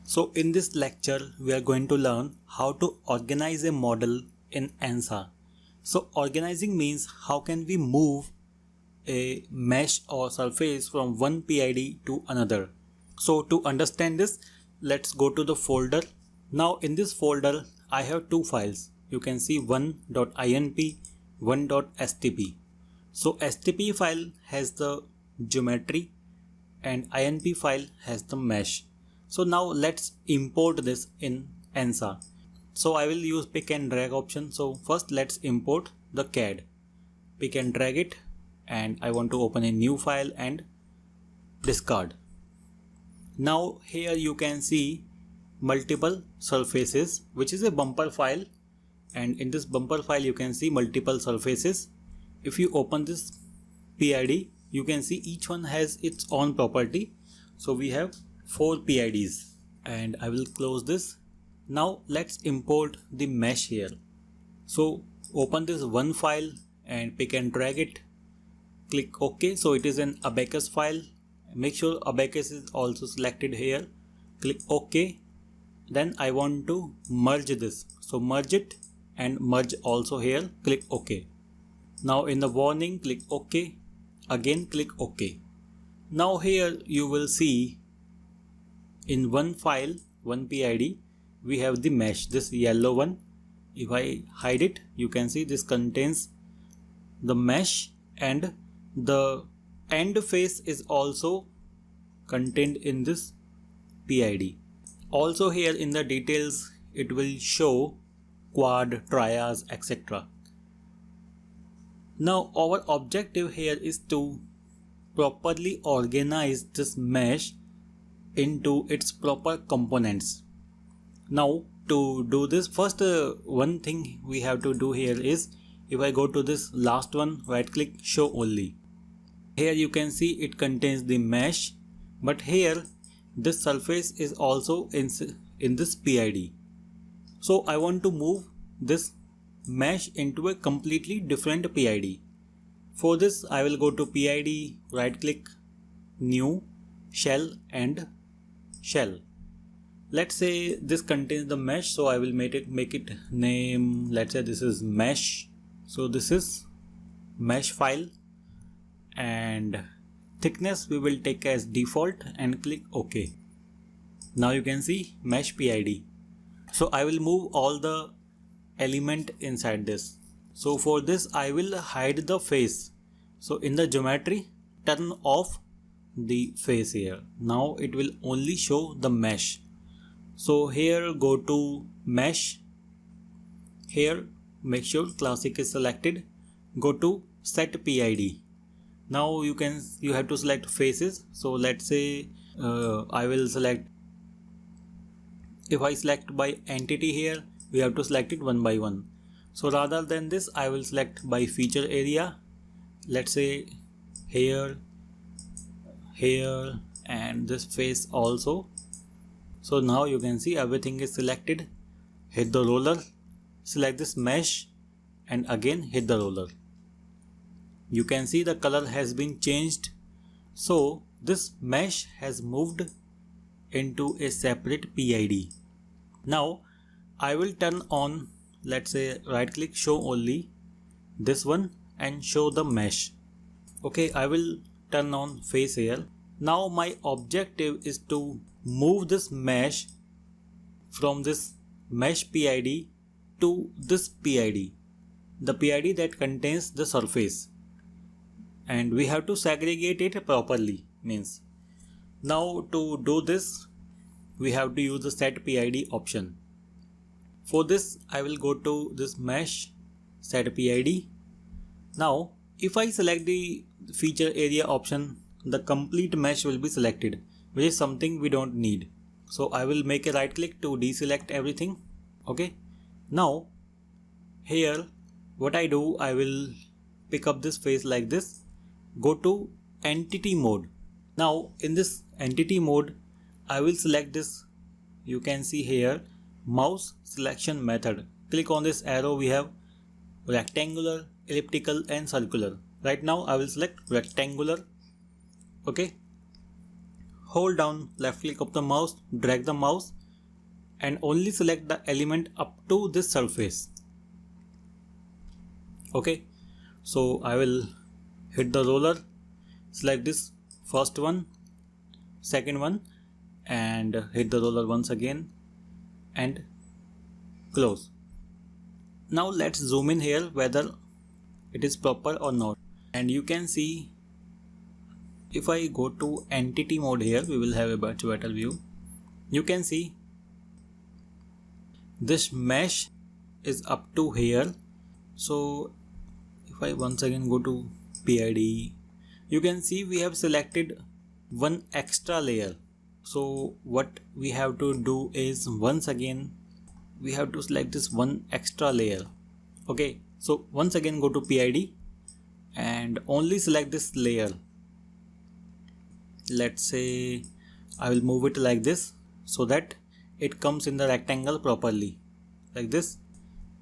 So in this lecture we are going to learn how to organize a model in ANSA. So organizing means how can we move a mesh or surface from one PID to another. So to understand this, let's go to the folder. Now in this folder I have two files. You can see one.inp, one.stp. So stp file has the geometry and inp file has the mesh. So now let's import this in ANSA. So I will use pick and drag option. So first let's import the CAD. Pick and drag it, and I want to open a new file and discard. Now here you can see multiple surfaces, which is a bumper file, and in this bumper file you can see multiple surfaces. If you open this PID, you can see each one has its own property. So we have 4 PIDs, and I will close this. Now let's import the mesh here. So open this one file and pick and drag it. Click OK. So it is an Abaqus file. Make sure Abaqus is also selected here. Click OK. Then I want to merge this. So merge it and merge also here. Click OK. Now in the warning, click OK. Again click OK. Now here you will see in one file, one PID, we have the mesh, this yellow one. If I hide it, you can see this contains the mesh, and the end face is also contained in this PID. Also here in the details it will show quad, trias, etc. Now our objective here is to properly organize this mesh into its proper components. Now to do this, first one thing we have to do here is, if I go to this last one, right click, show only. Here you can see it contains the mesh, but here this surface is also in this PID. So I want to move this mesh into a completely different PID. For this I will go to PID, right click, new, shell and shell. Let's say this contains the mesh, so I will make it name, let's say this is mesh. So this is mesh file, and thickness we will take as default and click OK. Now you can see mesh PID. So I will move all the element inside this. So for this I will hide the face. So in the geometry, turn off the face here. Now it will only show the mesh. So here go to mesh. Here make sure classic is selected. Go to set PID. Now you have to select faces. So let's say I will select, if I select by entity here, we have to select it one by one. So rather than this, I will select by feature area. Let's say here, here, and this face also. So now you can see everything is selected. Hit the roller, select this mesh, and again hit the roller. You can see the color has been changed. So this mesh has moved into a separate PID. Now I will turn on, let's say right click, show only, this one, and show the mesh. Okay, I will turn on face here. Now my objective is to move this mesh from this mesh PID to this PID, the PID that contains the surface, and we have to segregate it properly. Means now to do this we have to use the set PID option. For this I will go to this mesh, set PID. Now if I select the feature area option, the complete mesh will be selected, which is something we don't need. So I will make a right click to deselect everything. Okay, now here what I do, I will pick up this face like this, go to entity mode. Now in this entity mode I will select this, you can see here, mouse selection method. Click on this arrow, we have rectangular, elliptical and circular. Right now I will select rectangular. Okay, hold down left click of the mouse, drag the mouse and only select the element up to this surface. Okay, so I will hit the roller, select this first one, second one and hit the roller once again and close. Now let's zoom in here whether it is proper or not, and you can see if I go to entity mode here, we will have a much better view. You can see this mesh is up to here. So if I once again go to PID, you can see we have selected one extra layer. So what we have to do is once again we have to select this one extra layer. Okay, so once again go to PID and only select this layer. Let's say I will move it like this so that it comes in the rectangle properly, like this,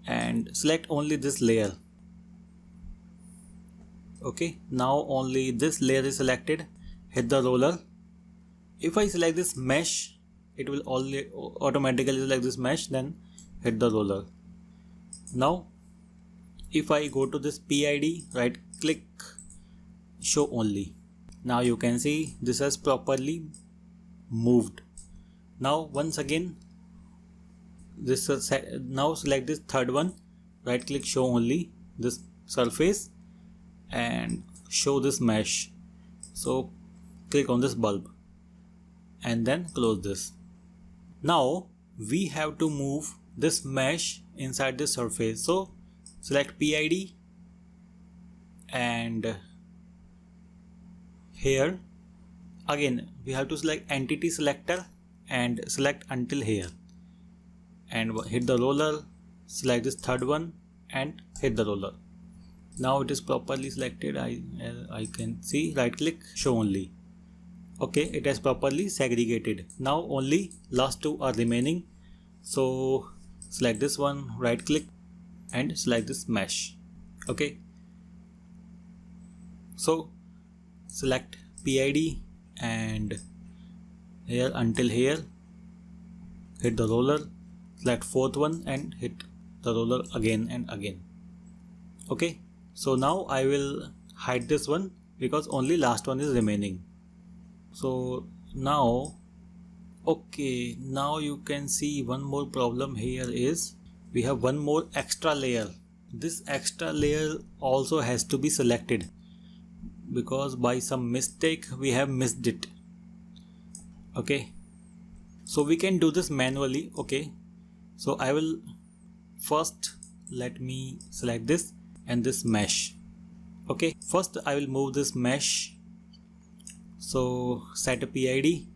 and select only this layer. Okay, now only this layer is selected, hit the roller. If I select this mesh, it will automatically select this mesh, then hit the roller. Now if I go to this PID, right click, show only. Now you can see this has properly moved. Now once again this now select this third one, right click, show only this surface and show this mesh. So click on this bulb and then close this. Now we have to move this mesh inside this surface. So select PID and here again we have to select entity selector and select until here and hit the roller, select this third one and hit the roller. Now it is properly selected. I can see, right click, show only. Okay, it has properly segregated. Now only last two are remaining. So select this one, right click and select this mesh. Okay, so select PID and here until here, hit the roller, select fourth one and hit the roller again and again. Okay, so now I will hide this one because only last one is remaining. So now, okay, now you can see one more problem here is we have one more extra layer. This extra layer also has to be selected because by some mistake we have missed it. Okay, so we can do this manually. Okay, so I will first, let me select this and this mesh. Okay, first I will move this mesh. So set a PID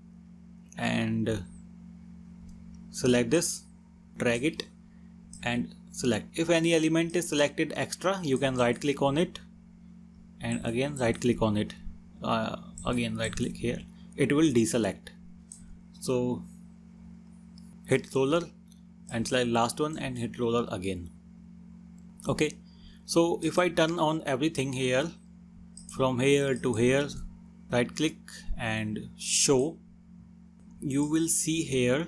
and select this, drag it and select. If any element is selected extra, you can right click on it and again right click on it, again right click here, it will deselect. So hit roller and select last one and hit roller again. Okay, so if I turn on everything here, from here to here, right click and show, you will see here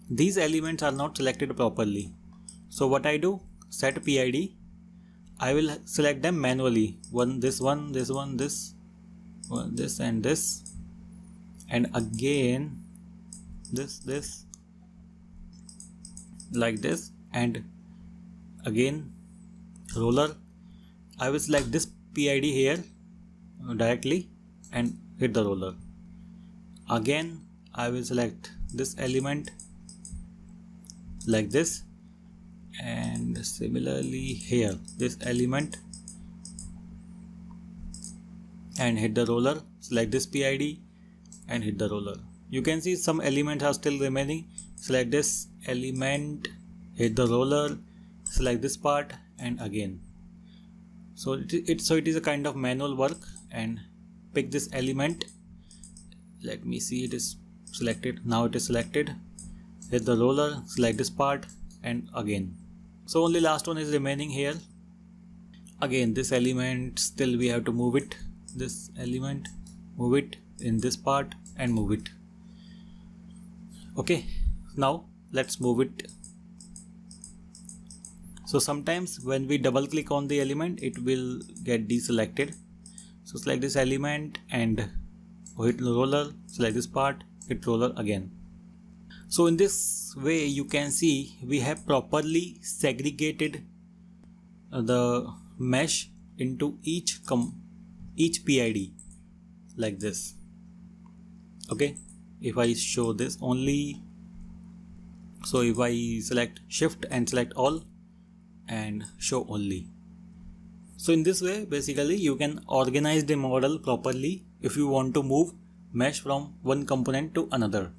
these elements are not selected properly. So what I do, set PID, I will select them manually, this one, this one, this one, this and this, and again this like this, and again roller. I will select this PID here directly and hit the roller. Again I will select this element like this and similarly here this element and hit the roller, select this PID and hit the roller. You can see some elements are still remaining. Select this element, hit the roller, select this part and again. So it is a kind of manual work, and pick this element. Let me see, it is selected. Now it is selected. Hit the roller, select this part and again. So only last one is remaining here. Again this element, still we have to move it. This element, move it in this part and move it. Okay, now let's move it. So sometimes when we double click on the element, it will get deselected. So select this element and hit roller, select this part, hit roller again. So in this way you can see we have properly segregated the mesh into each PID like this. Okay, if I show this only, so if I select shift and select all and show only. So in this way basically you can organize the model properly if you want to move mesh from one component to another.